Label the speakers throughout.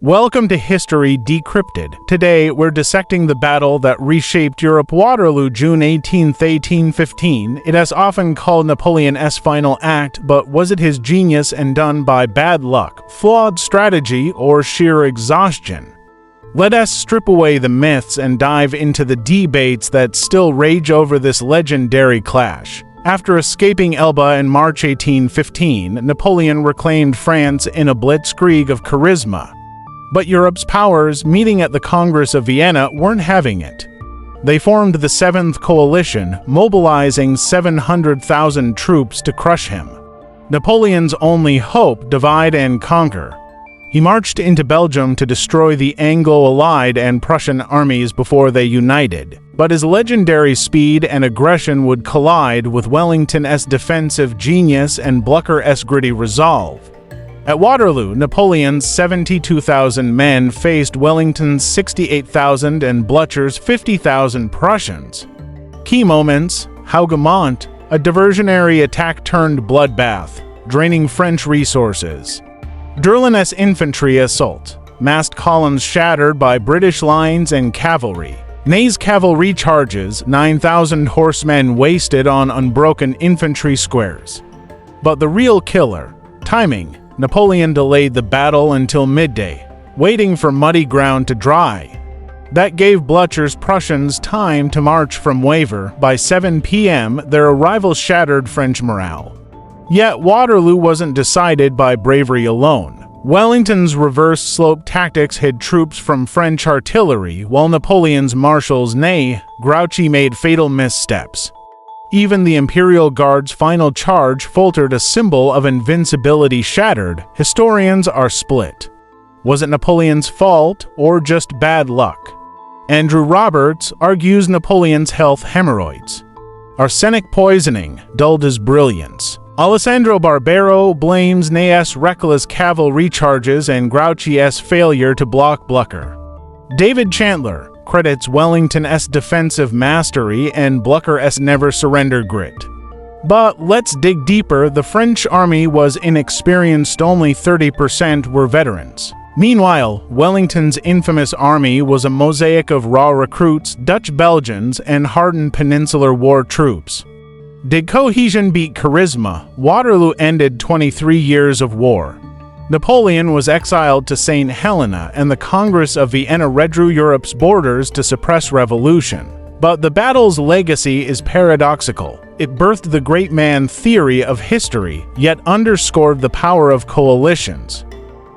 Speaker 1: Welcome to History Decrypted. Today, we're dissecting the battle that reshaped Europe. Waterloo, June 18, 1815. It is often called Napoleon's final act, but was it his genius and done by bad luck, flawed strategy, or sheer exhaustion? Let us strip away the myths and dive into the debates that still rage over this legendary clash. After escaping Elba in March 1815, Napoleon reclaimed France in a blitzkrieg of charisma. But Europe's powers, meeting at the Congress of Vienna, weren't having it. They formed the Seventh Coalition, mobilizing 700,000 troops to crush him. Napoleon's only hope: divide and conquer. He marched into Belgium to destroy the Anglo-Allied and Prussian armies before they united. But his legendary speed and aggression would collide with Wellington's defensive genius and Blucher's gritty resolve. At Waterloo, Napoleon's 72,000 men faced Wellington's 68,000 and Blucher's 50,000 Prussians. Key moments: Hougoumont, a diversionary attack turned bloodbath, draining French resources. Durlin's infantry assault, massed columns shattered by British lines and cavalry. Ney's cavalry charges, 9,000 horsemen wasted on unbroken infantry squares. But the real killer: timing. Napoleon delayed the battle until midday, waiting for muddy ground to dry. That gave Blucher's Prussians time to march from Wavre. By 7 p.m., their arrival shattered French morale. Yet Waterloo wasn't decided by bravery alone. Wellington's reverse-slope tactics hid troops from French artillery, while Napoleon's marshals, Ney, Grouchy, made fatal missteps. Even the Imperial Guard's final charge faltered, a symbol of invincibility shattered. Historians are split. Was it Napoleon's fault or just bad luck? Andrew Roberts argues Napoleon's health hemorrhoids. Arsenic poisoning dulled his brilliance. Alessandro Barbero blames Ney's reckless cavalry charges and Grouchy's failure to block Blucher. David Chandler credits Wellington's defensive mastery and Blucher's never-surrender grit. But let's dig deeper. The French army was inexperienced, only 30% were veterans. Meanwhile, Wellington's infamous army was a mosaic of raw recruits, Dutch Belgians, and hardened Peninsular War troops. Did cohesion beat charisma? Waterloo ended 23 years of war. Napoleon was exiled to St. Helena, and the Congress of Vienna redrew Europe's borders to suppress revolution. But the battle's legacy is paradoxical. It birthed the great man theory of history, yet underscored the power of coalitions.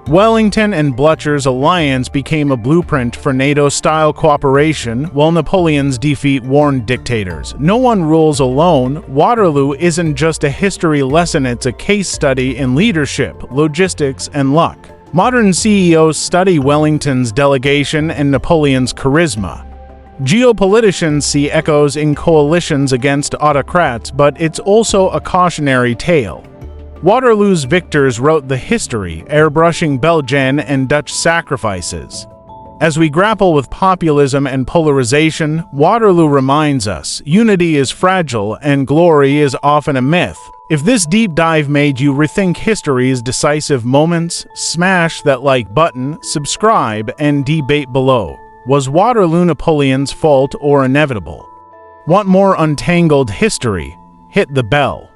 Speaker 1: Wellington and Blucher's alliance became a blueprint for NATO-style cooperation, while Napoleon's defeat warned dictators. No one rules alone. Waterloo isn't just a history lesson, it's a case study in leadership, logistics, and luck. Modern CEOs study Wellington's delegation and Napoleon's charisma. Geopoliticians see echoes in coalitions against autocrats, but it's also a cautionary tale. Waterloo's victors wrote the history, airbrushing Belgian and Dutch sacrifices. As we grapple with populism and polarization, Waterloo reminds us unity is fragile and glory is often a myth. If this deep dive made you rethink history's decisive moments, smash that like button, subscribe, and debate below. Was Waterloo Napoleon's fault or inevitable? Want more untangled history? Hit the bell.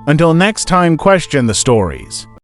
Speaker 1: Until next time, question the stories.